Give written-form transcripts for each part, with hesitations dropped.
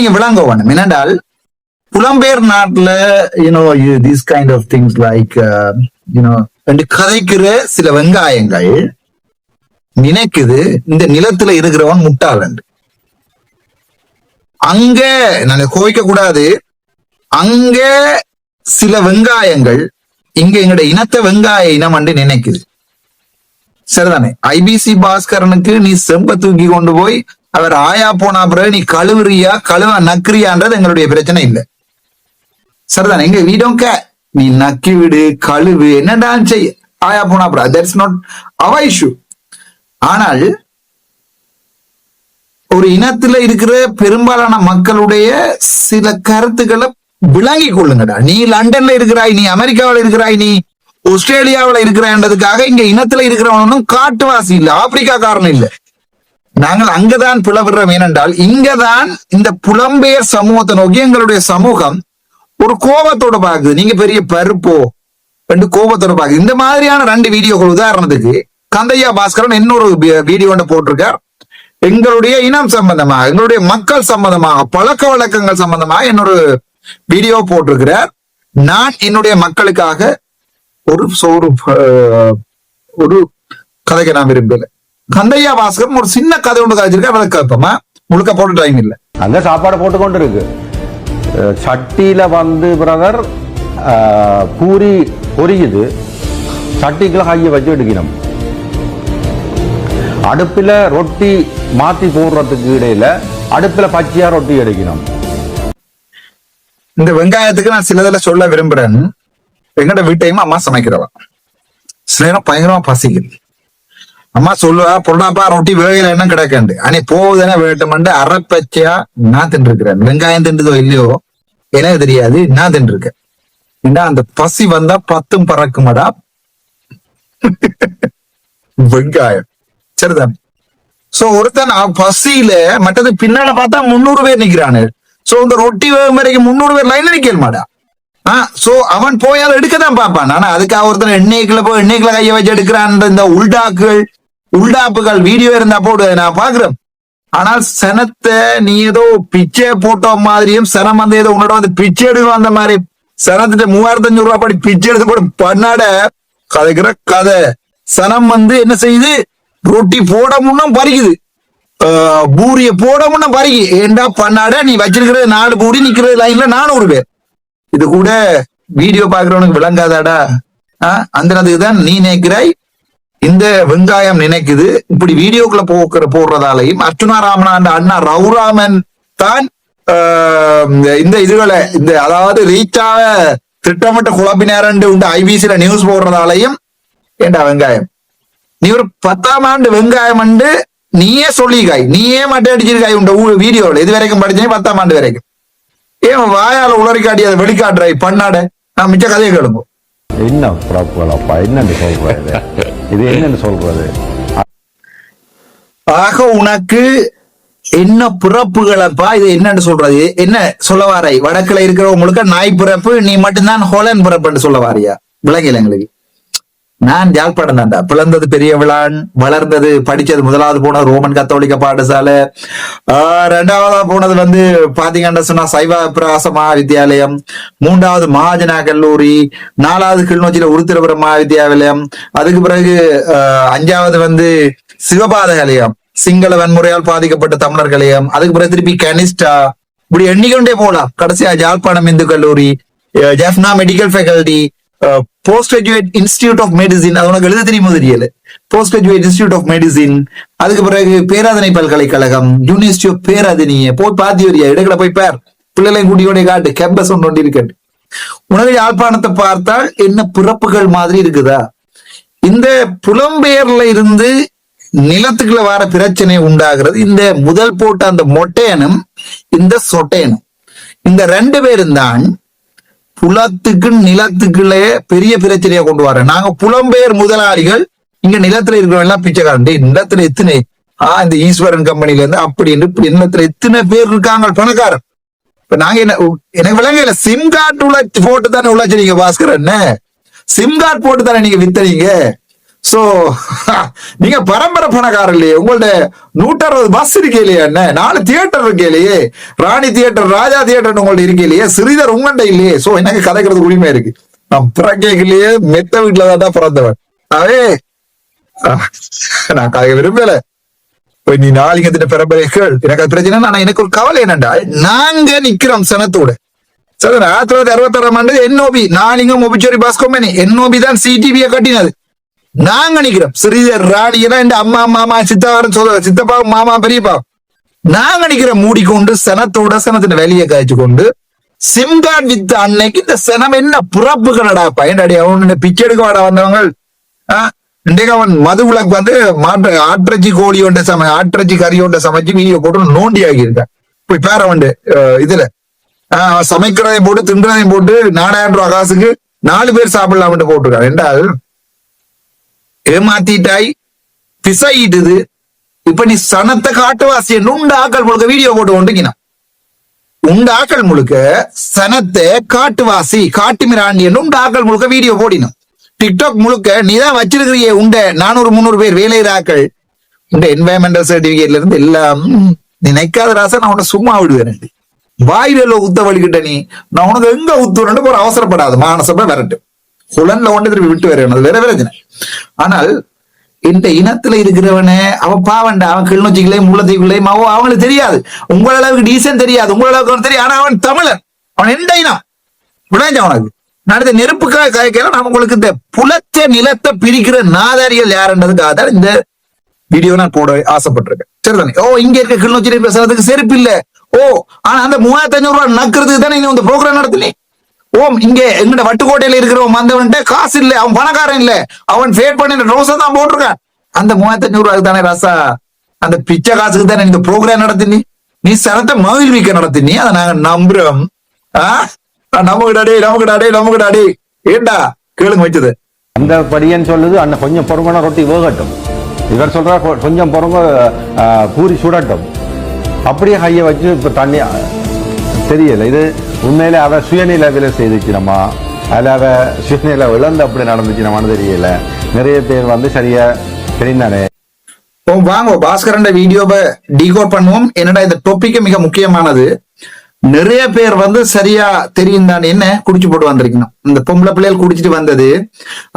நீங்க விளங்க வேணும். என்னென்றால் புலம்பெயர் நாட்டுல these kind of things like கதைக்கிற சில வெங்காயங்கள் நினைக்குது இந்த நிலத்துல இருக்கிறவன் முட்டாளன். அங்க நான் கோவிக்க கூடாது, அங்க சில வெங்காயங்கள் இங்க எங்கட இனத்தை வெங்காய இனம் என்று நினைக்குது. சரிதானே? ஐபிசி பாஸ்கரனுக்கு நீ செம்ப தூக்கி கொண்டு போய் அவர் ஆயா போனா பிறகு நீ கழுவுறியா கழுவ நக்கிறியான்றது எங்களுடைய பிரச்சனை இல்லை. சரிதானே? எங்க வீடோங்க நீ நக்கி விடு கழுவு என்னடா செய்ய ஆயா போனா பிறகு தட்ஸ் நாட் அவர் இஷ்யூ. ஆனால் ஒரு இனத்துல இருக்கிற பெரும்பாலான மக்களுடைய சில கருத்துக்களை விளங்கி கொள்ளுங்கடா. நீ லண்டன்ல இருக்கிறாய், நீ அமெரிக்காவில் இருக்கிறாய், நீ ஆஸ்திரேலியாவில் இருக்கிறான்றதுக்காக இங்க இனத்துல இருக்கிறவனும் காட்டுவாசி இல்ல, ஆப்பிரிக்கா காரணம் இல்ல. நாங்கள் அங்கதான் பிளவுறோம். ஏனென்றால் இங்கதான் இந்த புலம்பெயர் சமூகத்தை நோக்கி எங்களுடைய சமூகம் ஒரு கோபத்தோட பாக்குது. நீங்க பெரிய பருப்போ ரெண்டு கோபத்தோட பாக்குது. இந்த மாதிரியான 2 வீடியோக்கள் உதாரணத்துக்கு கந்தையா பாஸ்கரன் இன்னொரு வீடியோ போட்டிருக்கார். எங்களுடைய இனம் சம்பந்தமாக, எங்களுடைய மக்கள் சம்பந்தமாக, பழக்க வழக்கங்கள் சம்பந்தமாக இன்னொரு வீடியோ போட்டிருக்கிறார். நான் என்னுடைய மக்களுக்காக ஒரு கதைக்கு நான் விரும்பல. கந்தையா பாஸ்கரன் ஒரு சின்ன கதை ஒன்று கதைச்சிருக்கேன், அதை கேட்போமா? முழுக்க போட்டு டைம் இல்லை. அங்க சாப்பாடு போட்டுக்கொண்டு இருக்கு. சட்டியில பிரதர் பூரி பொரியுது, சட்டிக்குள்ள கையை வச்சு எடுக்கணும். அடுப்புல ரொட்டி மாத்தி போடுறதுக்கு இடையில அடுப்புல பச்சையா ரொட்டி எடுக்கணும். இந்த வெங்காயத்துக்கு நான் சிலதில் சொல்ல விரும்புறேன். எங்கட வீட்டையும் அம்மா சமைக்கிறவா. சில நேரம் பயங்கரமா பசிக்குது. அம்மா சொல்லுவா பொருளாப்பா ரொட்டி வேகையில என்ன கிடக்கண்டு அனே போகுதுன்னா வேட்டமண்டு அரைப்பச்சையா நான் தின்றுக்கிறேன். வெங்காயம் தின்றதோ இல்லையோ எனக்கு தெரியாது, நான் தின்றுருக்கேன். ஏன்னா அந்த பசி வந்தா 10 பறக்குமடா வெங்காயம். சரிதான்? சோ ஒருத்தன் பசியில மற்றது பின்னால பார்த்தா 300 பேர் நிக்கிறானு. சோ இந்த ரொட்டி வேகும் வரைக்கும் 300 பேர் லைன்ல நிக்கல் மாடா. சோ அவன் போய் அதை எடுக்கதான் பார்ப்பான். ஆனா அதுக்காக ஒருத்தன் எண்ணெய்க்குள்ள போய் எண்ணெய்க்குள்ள கையை வச்சு எடுக்கிறான். இந்த உள்டாப்புகள் வீடியோ இருந்தா போடு, நான் பாக்குறேன். ஆனால் சனத்தை நீ ஏதோ பிச்சை போட்ட மாதிரியும் சனம் வந்து ஏதோ உன்னோட வந்து பிச்சை எடுக்கும் அந்த மாதிரி சனத்திட்ட 3500 ரூபாய் படி பிச்சை எடுத்து போட பண்ணாட கதைக்கிற கதை. சனம் வந்து என்ன செய்யுது? ரொட்டி போட முன்னும் பறிக்குது, பூரிய போட முன்னும் பறிக்கு. ஏண்டா பண்ணாட நீ வச்சிருக்கிறது 4 பூரி, நிக்கிறது லைன்ல 400 பேர். இது கூட வீடியோ பாக்குறவனுக்கு விளங்காதாடா? அந்த அதுக்குதான் நீ நினைக்கிறாய் இந்த வெங்காயம் நினைக்குது. இப்படி வீடியோக்குள்ள போடுறதாலையும் அர்ச்சுனா ராமன் அண்ணா ரவுராமன் தான் இந்த இதுகளை இந்த அதாவது ரீச்சாக திட்டமிட்ட குழப்பினாரண்டு உண்டு ஐபிசில நியூஸ் போடுறதாலையும் ஏண்டா வெங்காயம் நீ ஒரு 10ஆம் ஆண்டு வெங்காயம் நீயே சொல்லிக்காய், நீயே மட்டை அடிச்சிருக்காய் உண்ட வீடியோவில் இது வரைக்கும் படிச்சேன் 10ஆம் ஆண்டு வரைக்கும். ஏன் வாயால உளறி காட்டி அதை வெளிக்காட்டுறாய் பண்ணாட? நான் மிச்ச கதையை கேளுங்க. என்ன ப்ராப்ளப்பா? என்னன்னு சொல்றது? இது என்னன்னு சொல்றது? ஆக உனக்கு என்ன பிறப்புகளப்பா? இது என்னன்னு சொல்றது? என்ன சொல்ல வாரை? வடக்குல இருக்கிறவங்களுக்கு நாய் பிறப்பு, நீ மட்டும்தான் ஹோலன் பிறப்புன்னு சொல்ல வாரியா? விளங்கல எங்களுக்கு. நான் ஜாழ்ப்பாடம் தான்டா. பிளந்தது பெரிய விழான், வளர்ந்தது படிச்சது 1வது போனது ரோமன் கத்தோலிக்க பாடசாலை, 2வது போனது வந்து பாத்தீங்கன்னா சொன்னா சைவ பிரகாச மகாவித்யாலயம், 3வது மகாஜனா கல்லூரி, 4வது கிளிநொச்சியில உருத்திரபுரம் மகாவித்யாலயம், அதுக்கு பிறகு 5வது வந்து சிவபாத கலையம், சிங்கள வன்முறையால் பாதிக்கப்பட்ட தமிழர் கலையம், அதுக்கு பிறகு திருப்பி கனிஷ்டா, இப்படி எண்ணிக்கொண்டே போலாம். கடைசியா ஜாழ்ப்பாணம் இந்து கல்லூரி, Jaffna medical faculty, post graduate institute of medicine, அது உனக்கு எழுத தெரியுமோ தெரியல, post graduate institute of medicine, அதுக்கு பிறகு பேராதனை பல்கலைக்கழகம், யூனிவர்சிட்டி ஆஃப் பேராதனிய போய் பாத்தி வரியா இடங்களை போய் பேர் பிள்ளைகளையும் கூட்டியோட காட்டு கேம்பஸ் ஒன்று இருக்கட்டு. உனக்கு யாழ்ப்பாணத்தை பார்த்தால் என்ன பிறப்புகள் மாதிரி இருக்குதா? இந்த புலம்பெயர்ல இருந்து நிலத்துக்குள்ள வர பிரச்சனை உண்டாகிறது. இந்த முதல் போட்ட அந்த மொட்டையனும் இந்த சொட்டையனும், இந்த 2 பேரும் தான் புலத்துக்கு நிலத்துக்குள்ளே பெரிய பிரச்சனையை கொண்டு வர. நாங்க புலம்பெயர் முதலாளிகள், இங்க நிலத்துல இருக்கிறவங்க எல்லாம் பிச்சைக்காரன். நிலத்துல எத்தனை இந்த ஈஸ்வரன் கம்பெனில இருந்து அப்படி இப்படி நிலத்துல எத்தனை பேர் இருக்காங்க பணக்காரன். இப்ப நாங்க என்ன எனக்கு விளங்கல, சிம் கார்டு போட்டு தானே உள்ளாச்சு நீங்க பாஸ்கர், என்ன சிம் கார்டு போட்டு தானே நீங்க வித்தறீங்க. சோ நீங்க பரம்பரை பணக்காரர் இல்லையே, உங்கள்ட்ட 160 பஸ் இருக்கே இல்லையா, என்ன 4 தியேட்டர் இருக்கே இல்லையே, ராணி தியேட்டர், ராஜா தியேட்டர் உங்கள்ட்ட இருக்கே இல்லையே, ஸ்ரீதர் உங்கள்ட்ட இல்லையே. சோ எனக்கு கதைக்கிறது உரிமை இருக்கு. நான் பிறக்கலையே மெத்த வீட்டுலதான் பிறந்தவன். அவே நான் கதைக்க விரும்பல. நீ நாளிங்க பரம்பரைகள் எனக்கு அது பிரச்சனை. ஆனா எனக்கு ஒரு கவலை என்னண்டா, நாங்க நிக்கிறோம் சனத்தோட. சரி, 1966 ஆண்டு என்ஓபி நாளிங்கம் ஒபிச்சோரி பாஸ் கம்பெனி என்ஓபி தான் சிடிவியை கட்டினது. நாங்க நிக்கிறோம் ஸ்ரீதர் ராணியெல்லாம் என் அம்மா மாமா சித்தாவரன் சித்தப்பா மாமா பெரியப்பா நாங்க நிக்கிறோம் மூடிக்கொண்டு சனத்தோட சனத்தின் வேலையை காய்ச்சி கொண்டு சிம் கார்டு வித்த அன்னைக்கு இந்த சனம் என்ன பிறப்பு கனடா பயன்டாடி அவன் பிச்சை எடுக்க வாட வந்தவங்க. இன்றைக்கு அவன் மது விளக்கு வந்து ஆட்டிறச்சி கோழி ஒன்றை ஆட்டிறச்சி கறி ஒன்றை சமைச்சு வீடியோ போட்டு நோண்டி ஆகியிருக்கான். போய் பேர வந்து இதுல சமைக்கிறதையும் போட்டு தின்றதையும் போட்டு 4000 ரூபாய் காசுக்கு 4 பேர் சாப்பிடலாம் போட்டிருக்கான். ரெண்டாவது ஏமாத்திட்டாய் பிசையிட்டுது. இப்ப நீ சனத்தை காட்டுவாசி உண்ட ஆக்கள் முழுக்க வீடியோ போட்டு கொண்டுக்கினா உண்ட ஆக்கள் முழுக்க சனத்தை காட்டுவாசி காட்டு மிராண்டி உண்ட ஆக்கள் முழுக்க வீடியோ போடினும். டிக்டாக் முழுக்க நீதான் வச்சிருக்கிறிய உண்ட 400-300 பேர் வேலையிற ஆக்கள் உண்ட என்வாயன்மெண்டல் சர்டிபிகேட்ல இருந்து எல்லாம் நினைக்காத ராசா நான் உன்னை சும்மா விடுவேன். வாயில உத்த வலிக்கிட்ட நீ நான் உனக்கு எங்க உத்துறேன்னு ஒரு அவசரப்படாது. மானசப்ப விரட்டு குலன்ல ஒன்று திருப்பி விட்டு வரணும், வேற பிரச்சனை. ஆனால் இந்த இனத்துல இருக்கிறவனே அவன் பாவண்டா, அவன் கிளிநொச்சிக்குள்ளே முள்ளத்தீக்குள்ளேயும் அவங்களுக்கு தெரியாது, உங்கள அளவுக்கு டீசன் தெரியாது, உங்கள அளவுக்கு அவன் தெரியும். ஆனா அவன் தமிழன், அவன் எந்த இனம் விளைஞ்ச அவனுக்கு நடந்த நெருப்புக்காக காய்க்கலாம். நான் உங்களுக்கு இந்த புலத்த நிலத்தை பிரிக்கிற நாதாரிகள் யாருன்றதுக்காக தான் இந்த வீடியோ நான் போட ஆசைப்பட்டிருக்கேன். சரிதானே? ஓ இங்க இருக்க கிளிநொச்சி பேசுறதுக்கு செருப்பு இல்ல. ஓ ஆனா அந்த 3500 ரூபாய் நக்குறதுக்கு தானே இந்த ப்ரோக்ராம் நடத்தினே. ஓம் இங்க எங்கட வட்டுக்கோட்டையில இருக்கிறவன் வந்தவன்ட்ட காசு இல்ல, அவன் பணக்காரன் இல்ல, அவன் ஃபேட் பண்ணின ரோஸை தான் போட்டிருக்கான். அந்த 3500 ரூபாய்க்கு தானே ராசா, அந்த பிச்சை காசுக்கு தானே இந்த ப்ரோக்ராம் நடத்தினி. நீ சனத்தை மகிழ்விக்க நடத்தினி. அதை நாங்க நம்புறோம். நமக்குடாடே ஏண்டா கேளுங்க வச்சது அந்த படியன் சொல்லுது அண்ணன் கொஞ்சம் பொறுமையான ரொட்டி வேகட்டும், இவர் சொல்ற கொஞ்சம் பொறுமை பூரி சுடட்டும். அப்படியே கையை வச்சு இப்ப தண்ணி தெரியல. இது உண்மையில அவ சுயநிலவில செய்துச்சினமா அல்ல அவ சுயநில இழந்து அப்படி நடந்துச்சுனமான்னு தெரியல. நிறைய பேர் வந்து சரியா தெரிந்தானே. வாங்க பாஸ்கரன் வீடியோவை டீகோட் பண்ணுவோம். என்னடா இந்த டாபிக் மிக முக்கியமானது. நிறைய பேர் வந்து சரியா தெரியும் தானே என்ன குடிச்சு போட்டு வந்திருக்கணும். இந்த பொம்பளை பிள்ளைகள் குடிச்சிட்டு வந்தது,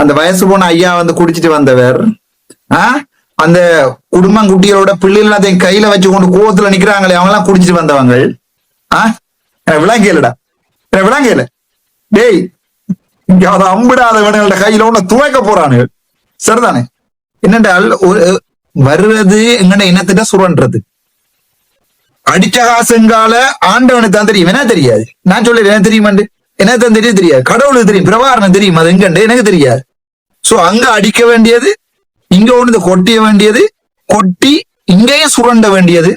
அந்த வயசு போன ஐயா வந்து குடிச்சிட்டு வந்தவர், அந்த குடும்பம் குட்டிகளோட பிள்ளைகள் அதை கையில வச்சு கொண்டு கோவத்துல நிக்கிறாங்களே அவங்க எல்லாம் குடிச்சிட்டு வந்தவங்க. விளங்கலடா விளங்கல டேய், இங்க அதை அம்பிடாதவனோட கையில ஒண்ணு துவைக்க போறானு. சரிதானே? என்னென்றால் வருவது எங்கட இனத்திட்ட சுரன்றது. அடிச்ச காசுங்கால ஆண்டவனுக்கு தான் தெரியும், என்ன தெரியாது. நான் சொல்ல என்ன தெரியுமாண்டு, என்ன தான் தெரியாது. கடவுளுக்கு தெரியும், பிரபாரணம் தெரியும், அது எங்கண்டு எனக்கு தெரியாது. சோ அங்க அடிக்க வேண்டியது, இங்க ஒண்ணு கொட்டிய வேண்டியது, கொட்டி இங்கேயும் சுரண்ட வேண்டியது.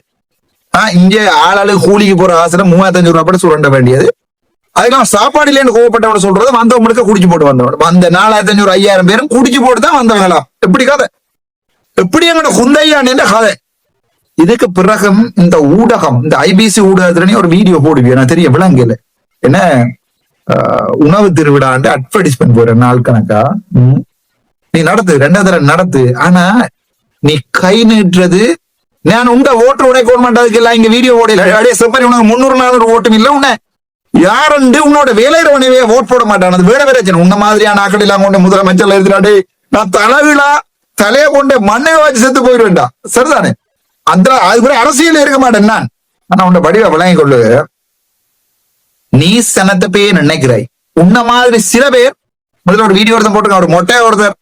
இங்க ஆளாளு கூலிக்கு போற ஆசை 3500 ரூபாய் படம் சுரண்ட வேண்டியது. அதுக்கெல்லாம் சாப்பாடு இல்லைன்னு கோவப்பட்டவன சொல்றது வந்தவங்களுக்கு குடிச்சு போட்டு வந்தவன். அந்த 4500 5000 பேரும் குடிச்சு போட்டு தான் வந்தவங்களா. எப்படி கதை, எப்படி எங்கட குந்தையான் கதை. இதுக்கு பிறகும் இந்த ஊடகம், இந்த ஐபிசி ஊடகத்துல ஒரு வீடியோ போடுவியா நான் தெரியும் விளங்கல. என்ன உணவு திருவிழாண்டு அட்வர்டைஸ்மெண்ட் போற நாள் கணக்கா நீ நடத்து, 2வது தடவை நடத்து. ஆனா நீ கை நீட்டுறது, நான் உங்க ஓட்டு உனக்கு கவர்மெண்ட் எல்லாம் இங்க வீடியோ ஓடல செப்பரி உனக்கு 300-400 ஓட்டும் இல்ல. உன்ன யாருண்டு உன்னோட வேலையிறவனவே ஓட் போட மாட்டான். அது வேற வேற உன்ன மாதிரியான ஆக்கள் எல்லாம் கொண்டு முதலமைச்சர்ல இருக்கிறாடே நான் தலைவிழா தலையை கொண்டு மண்ணை வச்சு செத்து போயிடுவேன்டா. சரிதானே? அந்த அது அரசியல் இருக்க மாட்டேன் நான். ஆனா உன்ன படிவ விளங்கி கொள்ளு. நீ சனத்தை பேர் நினைக்கிறாய். உன்ன மாதிரி சில பேர் முதல்ல ஒரு வீடியோ ஒருத்தன் போட்டுருக்க, ஒரு மொட்டை ஒருத்தர்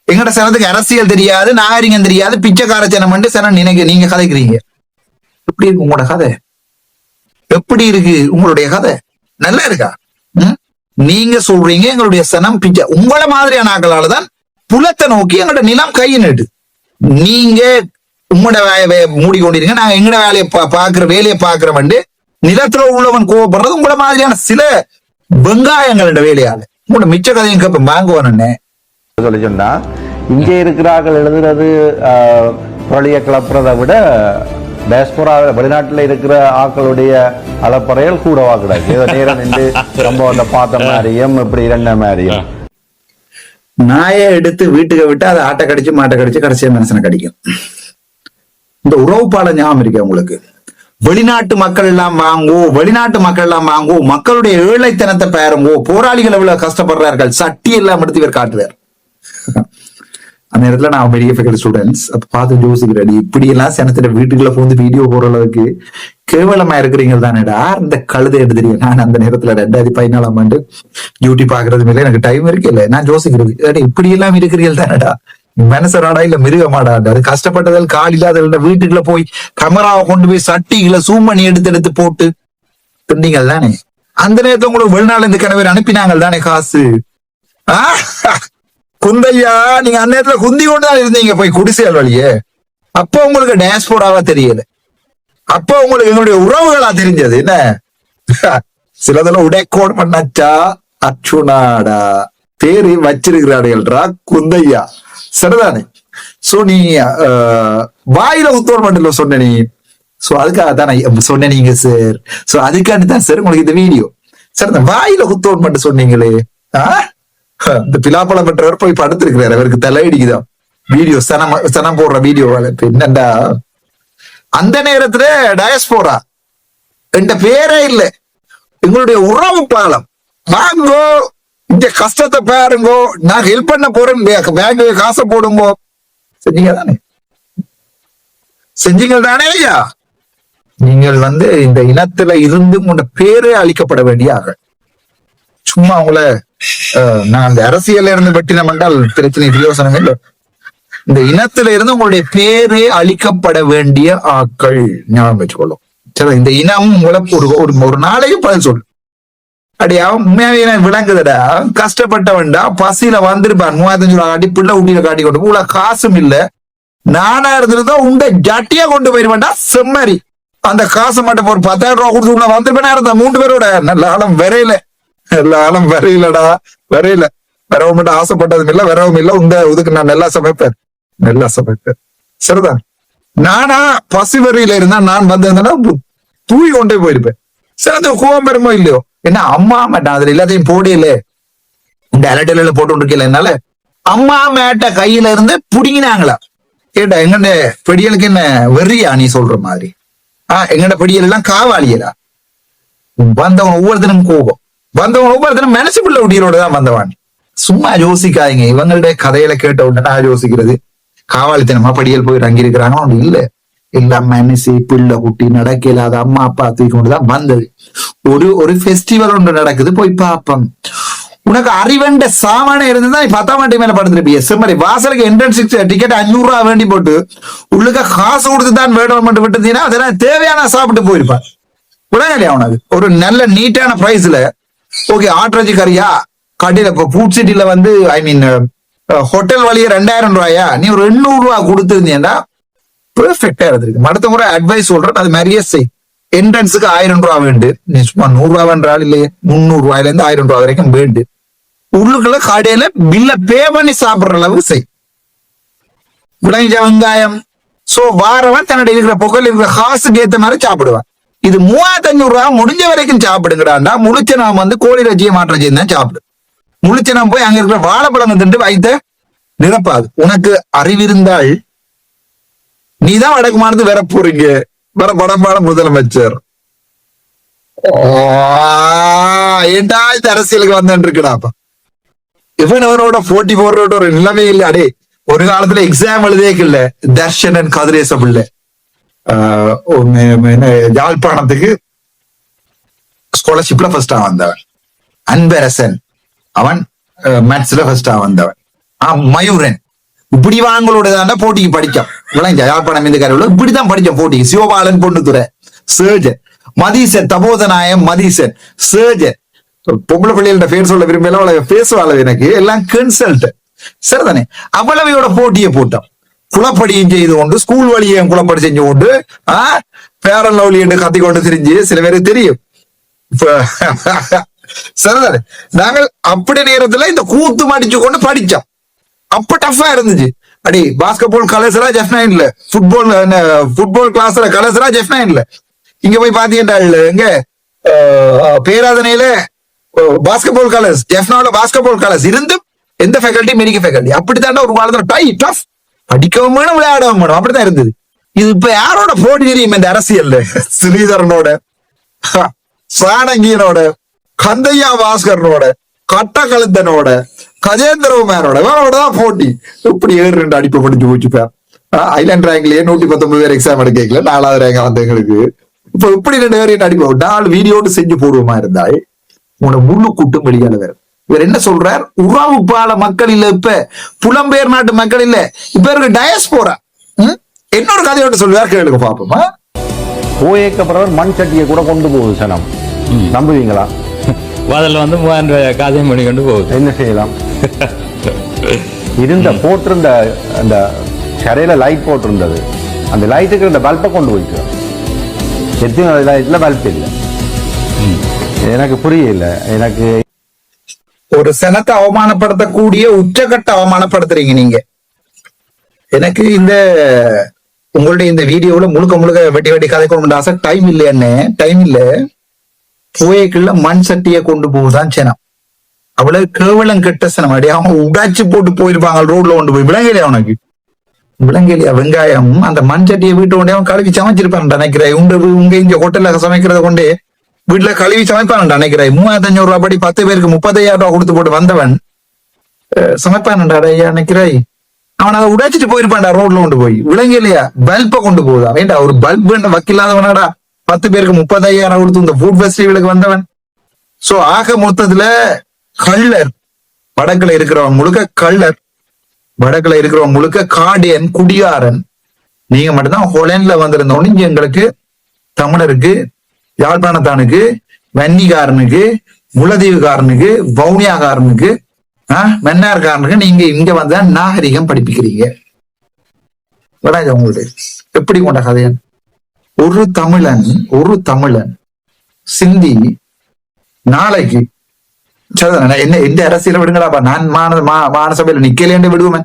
எங்கட சனத்துக்கு அரசியல் தெரியாது, நாகரிகம் தெரியாது, பிச்சைக்கார சனம் சனம் நினைக்க நீங்க கதைக்கிறீங்க. எப்படி இருக்கு உங்களோட கதை? எப்படி இருக்கு உங்களுடைய கதை? நல்லா இருக்கா? நீங்க சொல்றீங்க எங்களுடைய சனம் பிச்சை. உங்களை மாதிரியான ஆக்களாலதான் புலத்தை நோக்கி எங்களோட நிலம் கையை நட்டு நீங்க உங்களோட மூடிக்கொண்டிருங்க. நாங்க எங்கட வேலையை பாக்குறோம். நிலத்துல உள்ளவன் கோவப்படுறது உங்களை மாதிரியான சில வெங்காயங்களோட வேலையால. உங்களோட மிச்ச கதையும் கேப்ப வாங்குவானே சொல்லி சொன்னா இங்கே இருக்கிறார்கள் எழுதுறது புரளிய கிளப்புறதை விட டயஸ்போரா வெளிநாட்டுல இருக்கிற ஆக்களுடைய அளப்பறைகள் கூடவா கிடக்கு. ஏதோ நேரம் நின்று சம்பவத்தை பார்த்த மாதிரியும் இப்படி இரண்ட மாதிரியும். நாயை எடுத்து வீட்டுக்கு விட்டு அதை ஆட்டை கடிச்சு மாட்டை கடிச்சு கடைசியா மனுஷனை கடிக்கும். இந்த உறவு பாடம் ஞாபகம் இருக்கு உங்களுக்கு? வெளிநாட்டு மக்கள் எல்லாம் வாங்கோ, மக்களுடைய ஏழைத்தனத்தை பாருங்கோ, போராளிகள் எவ்வளவு கஷ்டப்படுறார்கள், சட்டி எல்லாம் எடுத்து இவர் காட்டுவார். அந்த நேரத்துல நான் பெரிய ஃபேக்கல்டி ஸ்டூடெண்ட்ஸ் அப்ப பார்த்து யோசிக்கிறேன், இப்படி எல்லாம் சனத்துல வீட்டுக்குள்ள போந்து வீடியோ போற அளவுக்கு கேவலமா இருக்கிறீங்க தானேடா இந்த கழுதை எடுத்துறீங்க. நான் அந்த நேரத்துல 2014ஆம் ஆண்டு டியூட்டி பாக்குறது மேல எனக்கு டைம் இருக்கு இல்ல, நான் யோசிக்கிறது இப்படி எல்லாம் இருக்கிறீர்கள் தானேடா, மனசராடா இல்ல மிருகமாடா, அது கஷ்டப்பட்டதில் கால் இல்லாத வீட்டுக்குள்ள போய் கேமராவை கொண்டு போய் சட்டிகளை சூம் பண்ணி எடுத்து போட்டு திண்டீங்கள் தானே. அந்த நேரத்தை உங்களுக்கு வெளிநாள் இந்த கணவர் அனுப்பினாங்க தானே காசு. குந்தையா நீங்க அந்த நேரத்துல குந்தி கொண்டுதான் இருந்தீங்க போய் குடிசையால் வழியே. அப்ப உங்களுக்கு டேஸ்போராவா தெரியல, அப்ப உங்களுக்கு எங்களுடைய உறவுகளா தெரிஞ்சது என்ன. சிலதெல்லாம் உடைக்கோடு பண்ணாச்சா அச்சுனாடா பேரு வச்சிருக்கிறார்கள்ரா குந்தையா, சரிதானே. சோ நீ வாயில உத்தோர் மண்டல சொன்ன நீ, சோ அதுக்காக தான் சொன்ன நீங்க சார். சோ அதுக்காண்டி தான் சார் உங்களுக்கு இந்த வீடியோ. சார் இந்த வாயில உத்தோர் மட்டும் சொன்னீங்களே, இந்த பிலாப்பழம் பெற்றவர் போய் படுத்திருக்கிறார், அவருக்கு தலையடிக்குதான் வீடியோ சனம் போடுற வீடியோ. என்னண்டா அந்த நேரத்துல டயஸ்போரா என்ற பேரே இல்ல, எங்களுடைய உறவு பாலம். வாங்கோ இந்த கஷ்டத்தை பாருங்கோ, நான் ஹெல்ப் பண்ண போறேன், பேங்க் காசை போடுங்கோ. செஞ்சீங்க தானே ஐயா. நீங்கள் இந்த இனத்துல இருந்து உங்க பேரே அழிக்கப்பட வேண்டிய ஆக. சும்மா உங்களை நான் அந்த அரசியல இருந்து வெட்டினம் என்றால் பிரச்சனை பிரயோசனம் இல்லை. இந்த இனத்துல இருந்து உங்களுடைய பேரே அழிக்கப்பட வேண்டிய ஆக்கள் ஞாபகம் வச்சுக்கொள்ளும். சரி, இந்த இனம் உங்களை ஒரு நாளைக்கு பதில் சொல்லு. அடியா உண்மையாவே விளங்குதடா, கஷ்டப்பட்டவன்டா, பசியில வந்திருப்பான், 3500 ரூபாய் காட்டி பிள்ளை ஊட்டியில காட்டி கொண்டு இவ்வளவு காசும் இல்ல, நானா இருந்திருந்தா உண்ட ஜட்டியா கொண்டு போயிருவேன்டா செம்மறி. அந்த காசை மட்டும் ஒரு 10,000 ரூபாய் கொடுத்து உள்ள வந்திருப்பேனா இருந்தா 3 பேரோட நல்ல ஆழம் வரையில, எல்லா ஆழம் வரையிலடா, வரையில வரவும் மட்டும் ஆசைப்பட்டதும் இல்ல, வரவும் இல்ல. இதுக்கு நான் நல்லா சமைப்பேன். சரிதான். நானா பசி வரையில இருந்தா நான் வந்திருந்தேன்னா தூய் கொண்டே போயிருப்பேன். சரி, அந்த கோவம் பெருமோ இல்லையோ என்ன, அம்மா மேட்டான் அதுல எல்லாத்தையும் போடையில இந்த அலட்டையில போட்டு இருக்கல, என்னால அம்மா மேட்ட கையில இருந்து புடிங்கினாங்களா. கேட்டா எங்கண்ட பெடியலுக்கு என்ன வெறியா நீ சொல்ற மாதிரி? எங்கண்ட பெடியல் எல்லாம் காவாளியலா. வந்தவன் ஒவ்வொருத்தனும் கோபம், வந்தவன் ஒவ்வொருத்தனும் மனசுக்குள்ள உடியலோட தான் வந்தவான். சும்மா யோசிக்காதீங்க. இவங்களுடைய கதையில கேட்ட உடனே நான் யோசிக்கிறது காவாளித்தனமா படியல் போய் தங்கி இருக்கிறாங்க. ஒன்று இல்ல, எல்லாம் மனசு பிள்ளை குட்டி நடக்கல, அது அம்மா அப்பா தூக்கி கொண்டுதான் வந்தது. ஒரு ஃபெஸ்டிவல் ஒன்று நடக்குது, போய் பாப்போம். உனக்கு அறிவண்ட சாமான இருந்ததுதான் நீ 10ஆம் ஆண்டு மேல படுத்துருப்பிய. செம்மறி வாசலுக்கு என்ட்ரன்ஸ் டிக்கெட் 500 ரூபாய் வேண்டி போட்டு உள்ளுக்க காசு கொடுத்து தான் வேணும் விட்டுருந்தீங்கன்னா அதெல்லாம் தேவையான சாப்பிட்டு போயிருப்பான். உடனே உனக்கு ஒரு நல்ல நீட்டான பிரைஸ்ல ஓகே ஆட்ரஜி கறியா கடையில ஃபுட் சிட்டில ஐ மீன் ஹோட்டல் வழியே 2000 ரூபாயா, நீ ஒரு 800 ரூபாய் கொடுத்துருந்தீங்கன்னா பெர்ஃபெக்டா இருந்திருக்கு. அடுத்த முறை அட்வைஸ் சொல்றேன், அது மாதிரியே செய். என்ட்ரன்ஸுக்கு 1000 ரூபாய் வேண்டு, நீ சும்மா 100 ரூபாய் வேண்டாள் இல்லையே, 300 ரூபாயில இருந்து 1000 ரூபாய் வரைக்கும் வேண்டு. உள்ளுக்குள்ள கடையில பில்ல பே பண்ணி சாப்பிடுற அளவுக்கு செய். விளைஞ்ச வெங்காயம் சோ வாரவன் தன்னுடைய இருக்கிற புகழ் இருக்கிற காசுக்கு ஏத்த மாதிரி சாப்பிடுவான். இது 3500 ரூபாய் முடிஞ்ச வரைக்கும் சாப்பிடுங்கிறான்டா. முழிச்ச நாம் கோழி ரஜியை மாற்றஜியம் தான் சாப்பிடு. முழிச்ச நாம் போய் அங்க இருக்கிற வாழைப்பழம் தின்று வைத்த நிரப்பாது. உனக்கு அறிவிருந்தால் நீதான் வடக்குமானது வர போறீங்க, வர வடமாட முதலமைச்சர். ஏண்டா இந்த அரசியலுக்கு வந்து இருக்கடாப்பா. இவனவனோட போட்டி போடுற ஒரு நிலைமை இல்லை. அடே ஒரு காலத்துல எக்ஸாம் எழுதே இல்ல தர்ஷனன் கதிரேச பிள்ளை யாழ்ப்பாணத்துக்கு ஸ்காலர்ஷிப்ல ஃபர்ஸ்டா வந்தவன். அன்பரசன் அவன் மேத்ஸ்ல ஃபர்ஸ்டா வந்தவன். மயூரன் இப்படி வாங்களோட தான் போட்டிக்கு படிச்சான். விளைஞ்ச யாழ்ப்பாணம் இந்த கருவில் இப்படிதான் படிச்சான் போட்டிக்கு. Sivabalan Ponnuthurai surgeon, Matheesan Thabothanayagam Matheesan surgeon. பொம்பளை பிள்ளைகள பேர் சொல்ல விரும்பல, அவளை பேசுவாள் எனக்கு எல்லாம் கன்சல்ட். சரிதானே, அவ்வளவையோட போட்டியை போட்டான். குளப்படியும் செய்து கொண்டு ஸ்கூல் வழியும் குளப்படி செஞ்சு கொண்டு பேரன் லவ்லி என்று கத்தி கொண்டு திரிஞ்சு சில பேருக்கு தெரியும். சரிதானே, நாங்கள் அப்படி நேரத்துல இந்த கூத்து மடிச்சு கொண்டு படிச்சோம். அப்ப டஃபா இருந்துச்சு. அடி பாஸ்கெட்பால் கலர்ஸ்ரா ஜெஃப்9ல, ஃபுட்பால் கிளாஸ்ல கலர்ஸ்ரா ஜெஃப்9ல. இங்க போய் பாத்தீங்கன்னா இங்க பேராதனையில பாஸ்கெட்பால் கலர்ஸ், ஜெஃப்னால பாஸ்கெட்பால் கலர்ஸ் இருந்து எந்த ஃபேக்கல்ட்டி மெடிக்கல் ஃபேக்கல்ட்டி அப்படித்தாண்டா ஒரு காலத்துல டஃப் படிக்கவும் வேணும் விளையாடவும் வேணும் அப்படித்தான் இருந்தது. இது இப்ப யாரோட போட்டி தெரியும் இந்த அரசியல்ல? ஸ்ரீதரனோட, சாணங்கியனோட, கந்தையா பாஸ்கரனோட, கட்டகழுத்தனோட, கஜேந்திரகுமாரோட தான் போட்டி. இப்படி 7-2 அடிப்பு படிச்சு போச்சுப்பேன். ஐலாண்ட் ரேங்க்லயே 119 பேர் எக்ஸாம் எடுக்கல, 4வது ரேங்க் வந்து எங்களுக்கு. இப்ப இப்படி 2 பேர் அடிப்பு 4 வீடியோடு செஞ்சு போடுவோமா இருந்தால் உன முழு கூட்டும் வெளியால வேற. இவர் என்ன சொல்றார்? உறவு பால மக்கள் இல்ல, இப்ப புலம்பெயர் நாட்டு மக்கள் இல்ல, இப்ப இருக்கு டயஸ்போரா. இன்னொரு கதையோட சொல்லுவார், கேளுங்க பாப்போமா. போயேக்கப்புறம் மண் சட்டியை கூட கொண்டு போகுது சனம், நம்புவீங்களா? வாதல்ல வந்து 3000 ரூபாய் காதையும் பண்ணி கொண்டு போகுது. என்ன செய்யலாம்? இருந்த போட்டிருந்த அந்த சரையில லைட் போட்டிருந்தது, அந்த லைட்டுக்கு இந்த பல்பை கொண்டு போயிட்டு எத்தனை லைட்ல பல்ப் இல்லை. எனக்கு புரியல. எனக்கு ஒரு சனத்தை அவமானப்படுத்தக்கூடிய உச்சகட்ட அவமானப்படுத்துறீங்க நீங்க. எனக்கு இந்த உங்களுடைய இந்த வீடியோல முழுக்க வெட்டி வெட்டி கதை கொண்டு ஆசை. டைம் இல்லை என்ன, டைம் இல்ல. போயக்குள்ள மண் சட்டியை கொண்டு போகுதான் சனம். அவ்வளவு கேவலம் கெட்ட சனம். அடி அவங்க உடாச்சு போட்டு போயிருப்பாங்க ரோட்ல கொண்டு போய். விலங்கலையா உனக்கு? விலங்கலையா? வெங்காயம் அந்த மண் சட்டியை வீட்டு கொண்டே அவன் கழுவி சமைச்சிருப்பான் நினைக்கிறேன். உங்க இங்க ஹோட்டல்ல சமைக்கிறத கொண்டே வீட்டுல கழுவி சமைப்பான் நினைக்கிறேன். 3500 ரூபாய் படி 10 பேருக்கு 35,000 ரூபாய் கொடுத்து போட்டு வந்தவன் சமைப்பான்டா ஐயா நினைக்கிறாய். அவன் அதை உடைச்சிட்டு போயிருப்பான்டா ரோட்ல கொண்டு போய். விலங்கலையா? பல்பை கொண்டு போகுதா? வேண்டா ஒரு பல்ப் வக்கில்லாதவனாடா 10 பேருக்கு 35,000 கொடுத்து இந்த ஃபுட் ஃபெஸ்டிவலுக்கு வந்தவன். சோ ஆக மொத்தத்துல கள்ளர். வடக்குல இருக்கிறவன் முழுக்க கள்ளர், வடக்குல இருக்கிறவன் முழுக்க காடியன், குடியாரன். நீங்க மட்டும்தான் ஹோலண்ட்ல வந்திருந்தோன்னு இங்க எங்களுக்கு தமிழருக்கு, யாழ்ப்பாணத்தானுக்கு, வன்னிகாரனுக்கு, முல்லைத்தீவுக்காரனுக்கு, வவுனியாக்காரனுக்கு, மன்னார்காரனுக்கு நீங்க இங்க வந்தா நாகரிகம் படிப்பிக்கிறீங்க. உங்களுக்கு எப்படி கொண்ட கதையன்? ஒரு தமிழன் சிந்தி நாளைக்கு என்ன எந்த அரசியல விடுங்களாப்பா. நான் மாநசபையில நிக்கலேன்னு விடுவோமே.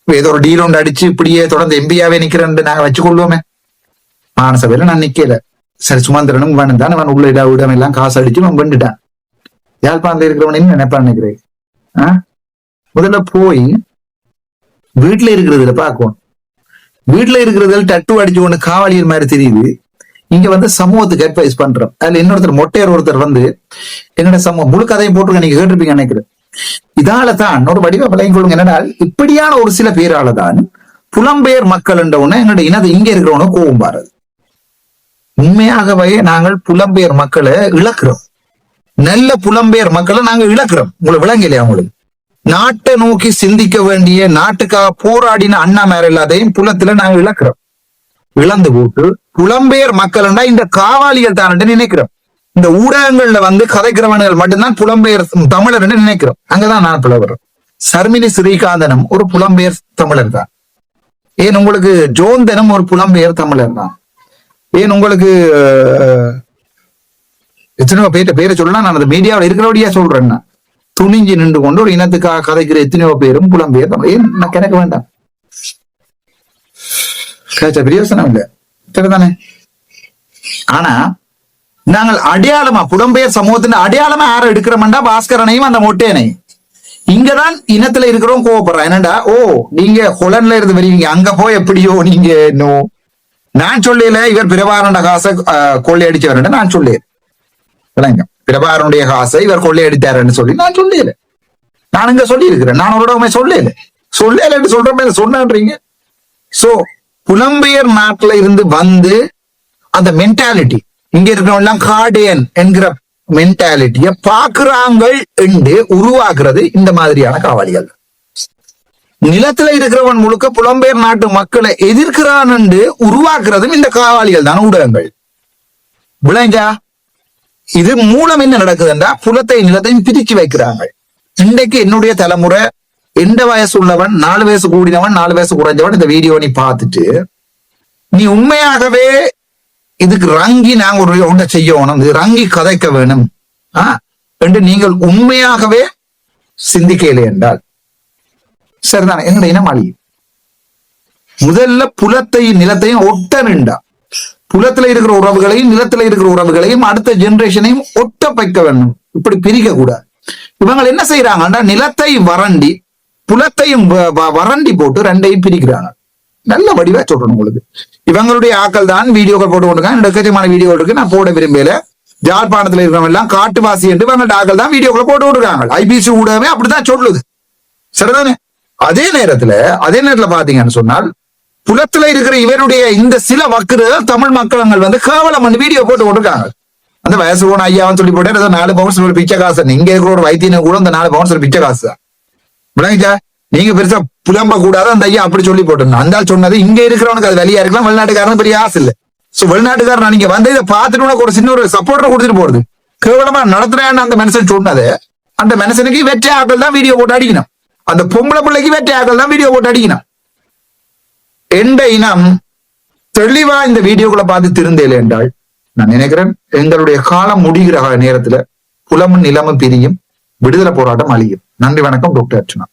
ஏதோ ஒரு டீல் ஒன்று அடிச்சு இப்படியே தொடர்ந்து எம்பியாவே நிக்கிறேன் நாங்க வச்சுக்கொள்வோமே. மாநசபையில நான் நிக்கல. சரி, சுமந்திரனும் வேணும் தானே, உள்ள இடம் எல்லாம் காசு அடிச்சு நான் வந்துட்டான். யாழ்ப்பாணத்துல இருக்கிறவன் என்ன நினைப்பான்னு நினைக்கிறேன். முதல்ல போய் வீட்டுல இருக்கிறதுல பாக்கணும். வீட்டுல இருக்கிறதுல டட்டு அடிச்சு கொண்டு காவலியர் மாதிரி தெரியுது. இங்க வந்து சமூகத்துக்கு அட்வைஸ் பண்றோம். அதுல இன்னொருத்தர் மொட்டையர் ஒருத்தர் வந்து என்னோட சமூகம் முழு கதையை போட்டு நீங்க கேட்டிருப்பீங்க நினைக்கிறேன். இதாலதான் ஒரு வடிவ விளையும் கொள்ளுங்க. என்னன்னா இப்படியான ஒரு சில பேராலதான் புலம்பெயர் மக்கள் என்றவுடனே என்னோட இனத்தை இங்க இருக்கிறவன கோபம் பாருது. உண்மையாகவே நாங்கள் புலம்பெயர் மக்களை இழக்கிறோம். நல்ல புலம்பெயர் மக்களை நாங்க இழக்கிறோம். உங்களுக்கு விளங்கலையா? உங்களுக்கு நாட்டை நோக்கி சிந்திக்க வேண்டிய, நாட்டுக்காக போராடின அண்ணா மேல எல்லாத்தையும் புலத்துல நாங்க இழக்கிறோம். இழந்து போட்டு புலம்பெயர் மக்கள்னா இந்த காவாலிகள் தான் நினைக்கிறோம். இந்த ஊடகங்கள்ல வந்து கதைக்கிறவன்கள் மட்டும்தான் புலம்பெயர் தமிழர் நினைக்கிறோம். அங்கதான் நான் புலவர். சர்மினி ஸ்ரீகாந்தனும் ஒரு புலம்பெயர் தமிழர் தான். ஏன் உங்களுக்கு ஜோந்தனும் ஒரு புலம்பெயர் தமிழர் தான். ஏன் உங்களுக்கு எத்தனையோ பேரை சொல்லலாம். நான் அந்த மீடியாவில் இருக்கிறபடியா சொல்றேன்னா, துணிஞ்சு நின்று கொண்டு ஒரு இனத்துக்காக கதைக்கிற எத்தனையோ பேரும் புலம்பெயர் தமிழ். ஏன் நான் கிடக்க வேண்டாம்? பிரயோசனம் இல்லை, சரிதானே? ஆனா நாங்கள் அடையாளமா புலம்பெயர் சமூகத்தின் அடையாளமா யாரை எடுக்கிறோம்டா பாஸ்கரனையும் அந்த மொட்டையனையும். இங்கதான் இனத்துல இருக்கிறோம் கோவப்படுறான். என்னடா, ஓ நீங்க ஹொலண்ட்ல இருந்து வருவீங்க, அங்க போய் எப்படியோ நீங்க இன்னும். நான் சொல்லல இவர் பிரபாகரன் காசை கொள்ளையடிச்சவர், நான் சொல்லல. பிரபாகரனுடைய காசை இவர் கொள்ளையடித்தாருன்னு சொல்லி நான் சொல்லல. நான் இங்க சொல்லி இருக்கிறேன். நான் ஒரு சொல்லல சொல்றேன் சொன்னீங்க. சோ புலம்பெயர் நாட்டுல இருந்து வந்து அந்த மென்டாலிட்டி இங்க இருக்கிறவங்க எல்லாம் கார்டியன் என்கிற மென்டாலிட்டிய பாக்குறாங்க என்று உருவாக்குறது இந்த மாதிரியான காவலிகள். நிலத்துல இருக்கிறவன் முழுக்க புலம்பெயர் நாட்டு மக்களை எதிர்க்கிறான் என்று உருவாக்குறதும் இந்த காவாலிகள் தான், ஊடகங்கள். விளைஞ்சா இது மூலம் என்ன நடக்குதுன்றா புலத்தை நிலத்தையும் பிரிச்சு வைக்கிறாங்க. இன்றைக்கு என்னுடைய தலைமுறை எந்த வயசு உள்ளவன், 4 வயசு கூடினவன் 4 வயசு குறைஞ்சவன் இந்த வீடியோ நீ பார்த்துட்டு நீ உண்மையாகவே இதுக்கு ரங்கி நாங்க ஒரு ஒன்றை செய்யணும், இது ரங்கி கதைக்க வேணும் என்று நீங்கள் உண்மையாகவே சிந்திக்கலை என்றால் சரிதானே? எங்கட இனம் அழியும். முதல்ல புலத்தையும் நிலத்தையும் ஒட்ட நின்றா, புலத்துல இருக்கிற உறவுகளையும் நிலத்துல இருக்கிற உறவுகளையும் அடுத்த ஜெனரேஷனையும் ஒட்ட வைக்க வேண்டும். இப்படி பிரிக்க கூடாது. இவங்க என்ன செய்யறாங்கன்னா நிலத்தை வறண்டி புலத்தையும் வறண்டி போட்டு ரெண்டையும் பிரிக்கிறாங்க. நல்ல வடிவா சொல்றேன் உங்களுக்கு. இவங்களுடைய ஆக்கள் தான் வீடியோக்கள் போட்டு கொண்டிருக்காங்க. எக்கச்சக்கமான வீடியோ இருக்கு, நான் போட விரும்பல. ஜாழ்ப்பாணத்துல இருக்கிறவங்க எல்லாம் காட்டுவாசி என்று இவங்க ஆக்கள் தான் வீடியோக்களை போட்டு கொண்டிருக்காங்க. ஐபிசி ஊடகமே அப்படிதான் சொல்லுது, சரிதானே? அதே நேரத்துல பாத்தீங்கன்னு சொன்னால் புலத்துல இருக்கிற இவருடைய இந்த சில வக்குறுகள் தமிழ் மக்கள் வந்து கேவலம் வந்து வீடியோ போட்டு கொண்டிருக்காங்க. அந்த வயசு போன ஐயாவும் சொல்லி போட்டு ஏதோ 4 பவுன்ஸ் ஒரு பிச்சை காசு, இங்க இருக்கிற ஒரு வைத்தியனை கூட அந்த 4 பவுன்ஸ் ஒரு பிச்சை காசு தான். விளங்கிச்சா? நீங்க பெருசா புலம்ப கூடாது அந்த ஐயா அப்படி சொல்லி போட்டு அந்த ஆள் சொன்னது இங்க இருக்கிறவனுக்கு அது வெளியா இருக்கலாம், வெளிநாட்டுக்காரன் பெரிய ஆசை இல்லை. சோ வெளிநாட்டுக்காரன் நீங்க வந்து இதை பார்த்துட்டு ஒரு சின்ன ஒரு சப்போர்ட்டரை கொடுத்துட்டு போறது கேவலமா நடத்துறேன்னு அந்த மனுஷன் சொன்னது. அந்த மனுஷனுக்கு வெற்றி ஆக்கள் தான் வீடியோ போட்டு அடிக்கணும், அந்த பொம்பளை பிள்ளைக்கு வெற்றி ஆக்கள் தான் வீடியோ போட்டு அடிக்கணும். எந்த இனம் தெளிவா இந்த வீடியோக்களை பார்த்து திருந்தேன் என்றால் நான் நினைக்கிறேன் எங்களுடைய காலம் முடிகிற நேரத்துல புலமும் நிலமும் பிரியும், விடுதலை போராட்டம் அழியும். நன்றி, வணக்கம். டாக்டர் அர்ச்சனா.